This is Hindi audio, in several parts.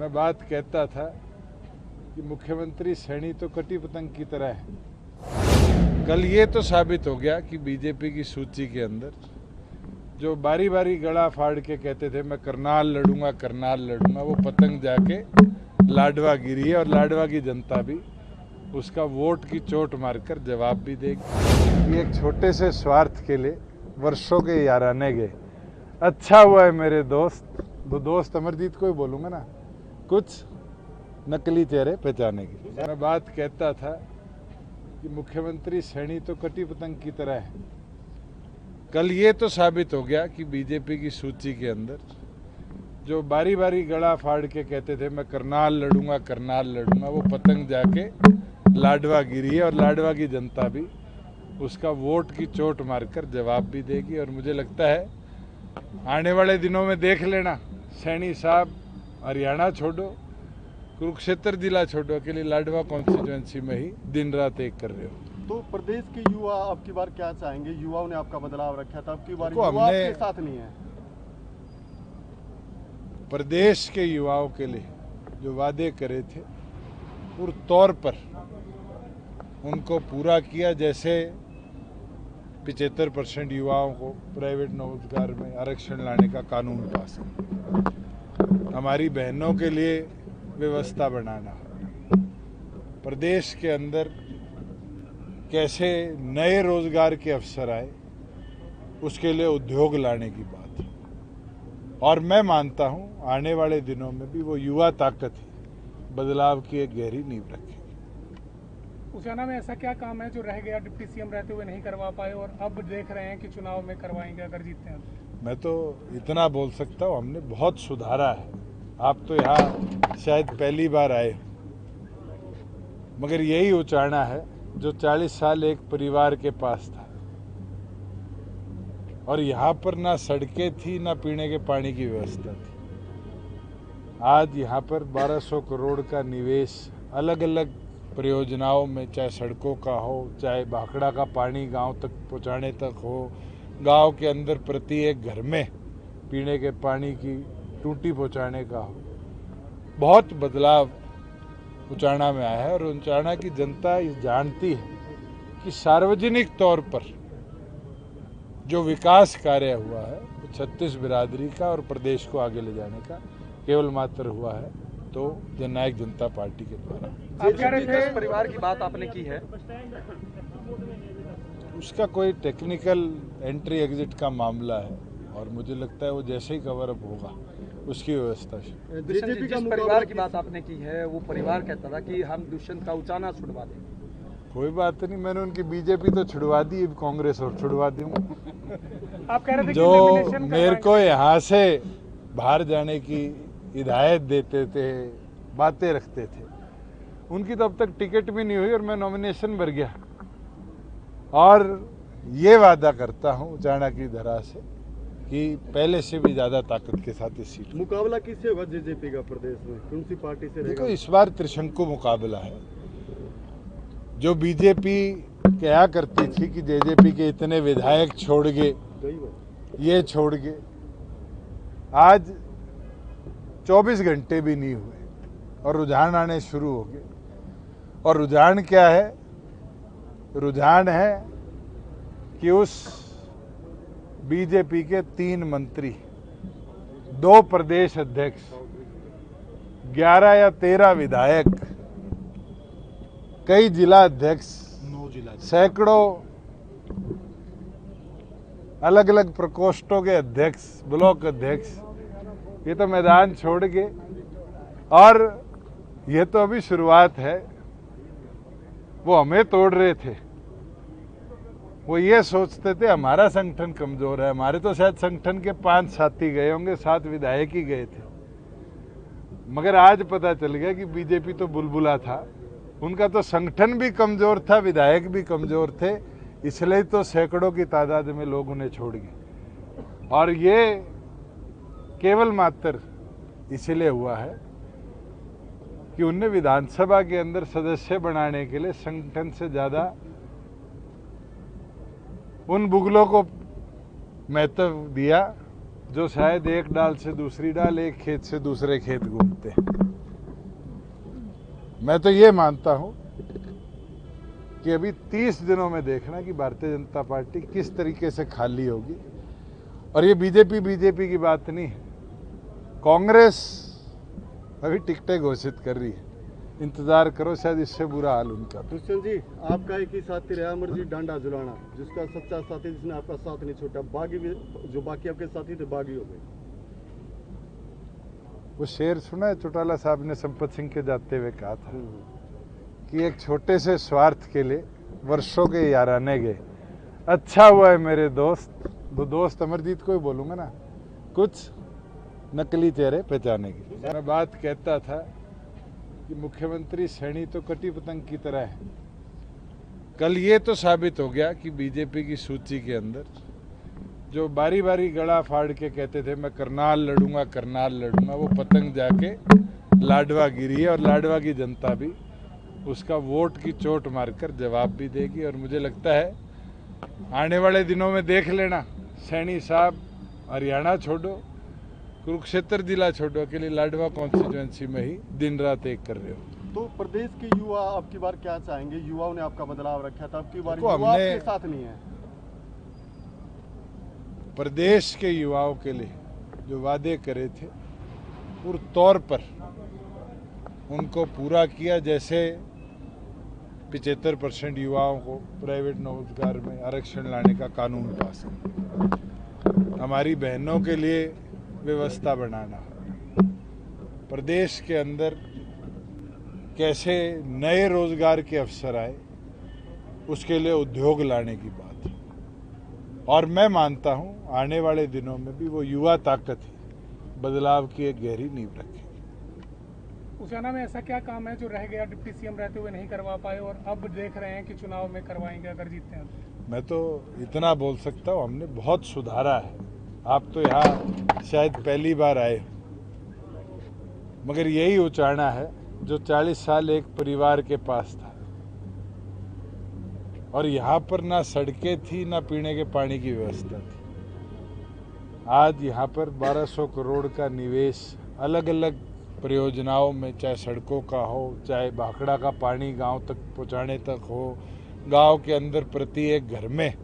मैं बात कहता था कि मुख्यमंत्री सैनी तो कटी पतंग की तरह है। कल ये तो साबित हो गया कि बीजेपी की सूची के अंदर जो बारी बारी गला फाड़ के कहते थे मैं करनाल लड़ूंगा, वो पतंग जाके लाडवा गिरी है और लाडवा की जनता भी उसका वोट की चोट मारकर जवाब भी देगी। एक छोटे से स्वार्थ के लिए वर्षों के याराने गए। अच्छा हुआ है मेरे दोस्त अमरजीत को ही बोलूंगा ना, कुछ नकली चेहरे पहचाने की। मैं बात कहता था कि मुख्यमंत्री सैनी तो कटी पतंग की तरह है। कल ये तो साबित हो गया कि बीजेपी की सूची के अंदर जो बारी बारी गला फाड़ के कहते थे मैं करनाल लड़ूंगा, वो पतंग जाके लाडवा गिरी है और लाडवा की जनता भी उसका वोट की चोट मारकर जवाब भी देगी। और मुझे लगता है आने वाले दिनों में देख लेना, सैनी साहब हरियाणा छोड़ो, कुरुक्षेत्र जिला छोड़ो, अकेले लाडवा कॉन्स्टिट्यूएंसी में ही दिन रात एक कर रहे हो। तो प्रदेश के युवा अब की बार क्या चाहेंगे? युवाओं ने आपका बदलाव रखा था, अब की बार देखो, युवा आपके साथ नहीं है। प्रदेश के युवाओं के लिए जो वादे करे थे पूर्ण तौर पर उनको पूरा किया। जैसे 75% युवाओं को प्राइवेट रोजगार में आरक्षण लाने का कानून पास किया, हमारी बहनों के लिए व्यवस्था बनाना, प्रदेश के अंदर कैसे नए रोजगार के अवसर आए उसके लिए उद्योग लाने की बात है। और मैं मानता हूं आने वाले दिनों में भी वो युवा ताकत ही बदलाव की एक गहरी नींव रखेगी। उचाना में ऐसा क्या काम है जो रह गया, डिप्टी सीएम रहते हुए नहीं करवा पाए और अब देख रहे हैं कि चुनाव में करवाएंगे अगर जीतते हैं? मैं तो इतना बोल सकता हूं, हमने बहुत सुधारा है। आप तो यहाँ शायद पहली बार आए, मगर यही उचाना है जो 40 साल एक परिवार के पास था और यहाँ पर ना सड़कें थी ना पीने के पानी की व्यवस्था थी। आज यहाँ पर 1200 करोड़ का निवेश अलग अलग परियोजनाओं में, चाहे सड़कों का हो, चाहे भाखड़ा का पानी गांव तक पहुँचाने तक हो, गांव के अंदर प्रति एक घर में पीने के पानी की टूटी पहुँचाने का हो, बहुत बदलाव उचाना में आया है। और उचाना की जनता जानती है कि सार्वजनिक तौर पर जो विकास कार्य हुआ है वो 36 बिरादरी का और प्रदेश को आगे ले जाने का केवल मात्र हुआ है तो जननायक जनता पार्टी के द्वारा। आप कह रहे थे परिवार की बात आपने की है, उसका कोई टेक्निकल एंट्री एग्जिट का मामला है और मुझे लगता है वो जैसे ही कवर अप होगा उसकी व्यवस्था है। बीजेपी का परिवार की बात आपने की है, वो परिवार कहता था कि हम दुष्यंत का उचाना छुड़वा दें। कोई बात नहीं, मैंने उनकी बीजेपी तो छुड़वा दी, कांग्रेस और छुड़वा दूंगा। आप कह रहे थे जो मेरे को यहाँ से बाहर जाने की हिदायत देते थे, बातें रखते थे, उनकी तो अब तक टिकट भी नहीं हुई और मैं नॉमिनेशन भर गया। और ये वादा करता हूँ उचाना की धरा से कि पहले से भी ज्यादा ताकत के साथ इस सीट। मुकाबला किससे होगा जेजेपी का प्रदेश में? कौन सी पार्टी से रहेगा? देखो, इस बार त्रिशंकु मुकाबला है। जो बीजेपी क्या करती थी कि जेजेपी के इतने विधायक छोड़ गए, ये छोड़ गए, आज 24 घंटे भी नहीं हुए और रुझान आने शुरू हो गए। और रुझान क्या है? रुझान है कि उस बीजेपी के 3 मंत्री, 2 प्रदेश अध्यक्ष, 11 या 13 विधायक, कई जिला अध्यक्ष, सैकड़ों अलग अलग प्रकोष्ठों के अध्यक्ष, ब्लॉक अध्यक्ष, ये तो मैदान छोड़ गए। और ये तो अभी शुरुआत है। वो हमें तोड़ रहे थे, वो ये सोचते थे हमारा संगठन कमजोर है। हमारे तो शायद संगठन के 5 साथी गए होंगे, 7 विधायक ही गए थे। मगर आज पता चल गया कि बीजेपी तो बुलबुला था, उनका तो संगठन भी कमजोर था, विधायक भी कमजोर थे, इसलिए तो सैकड़ों की तादाद में लोग उन्हें छोड़ गए। और ये केवल मात्र इसलिए हुआ है कि उनने विधानसभा के अंदर सदस्य बनाने के लिए संगठन से ज्यादा उन बुगलों को महत्व दिया जो शायद एक डाल से दूसरी डाल, एक खेत से दूसरे खेत घूमते हैं। मैं तो ये मानता हूं कि अभी 30 दिनों में देखना कि भारतीय जनता पार्टी किस तरीके से खाली होगी। और ये बीजेपी की बात नहीं है, कांग्रेस अभी टिकटें घोषित कर रही है। इंतजार करो, शायद इससे बुरा हाल उनका। दुष्यंत जी, आपका एक ही साथी रहा अमरजीत डांडा जुलाना, जिसका सच्चा साथी, जिसने आपका साथ नहीं छोड़ा। बागी भी, जो बाकी आपके साथी थे, बागी हो गए। वो शेर सुना है चौटाला साहब ने संपत सिंह के जाते हुए कहा था कि एक छोटे से स्वार्थ के लिए वर्षों के याराने गए। अच्छा हुआ है मेरे दोस्त, दो दोस्त अमरजीत को ही बोलूंगा ना, कुछ नकली चेहरे पहचाने की। मैं बात कहता था कि मुख्यमंत्री सैनी तो कटी पतंग की तरह है। कल ये तो साबित हो गया कि बीजेपी की सूची के अंदर जो बारी बारी गला फाड़ के कहते थे मैं करनाल लड़ूंगा, वो पतंग जाके लाडवा गिरी है। और लाडवा की जनता भी उसका वोट की चोट मारकर जवाब भी देगी। और मुझे लगता है आने वाले दिनों में देख लेना, सैनी साहब हरियाणा छोड़ो, कुरुक्षेत्र जिला छोड़ो, अकेले लाडवा कॉन्स्टिट्यूएंसी में ही दिन रात एक कर रहे हो। तो प्रदेश के युवा अब की बार क्या चाहेंगे? युवाओं ने आपका बदलाव रखा था, अब की बार देखो, युवा हमने- आपके साथ नहीं है। प्रदेश के युवाओं के लिए जो वादे करे थे पूरे तौर पर उनको पूरा किया। जैसे 75% युवाओं को प्राइवेट रोजगार में आरक्षण लाने का कानून पास किया, हमारी बहनों के लिए व्यवस्था बनाना, प्रदेश के अंदर कैसे नए रोजगार के अवसर आए उसके लिए उद्योग लाने की बात है। और मैं मानता हूं आने वाले दिनों में भी वो युवा ताकत ही बदलाव की एक गहरी नींव रखेगी। उसियाना में ऐसा क्या काम है जो रह गया, डिप्टी सीएम रहते हुए नहीं करवा पाए और अब देख रहे हैं कि चुनाव में करवाएंगे अगर जीतते हैं तो? मैं तो इतना बोल सकता हूं, हमने बहुत सुधारा है। आप तो यहाँ शायद पहली बार आए हो, मगर यही उचाना है जो 40 साल एक परिवार के पास था। और यहाँ पर ना सड़कें थी, ना पीने के पानी की व्यवस्था थी। आज यहाँ पर 1200 करोड़ का निवेश अलग अलग परियोजनाओं में, चाहे सड़कों का हो, चाहे भाखड़ा का पानी गांव तक पहुँचाने तक हो, गांव के अंदर प्रति एक घर में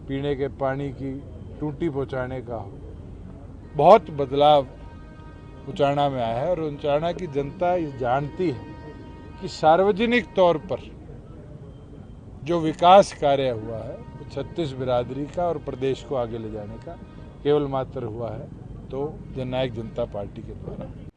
पीने के पानी की टूटी पहुँचाने का हो, बहुत बदलाव उचाना में आया है। और उचाना की जनता ये जानती है कि सार्वजनिक तौर पर जो विकास कार्य हुआ है वो 36 बिरादरी का और प्रदेश को आगे ले जाने का केवल मात्र हुआ है तो जननायक जनता पार्टी के द्वारा।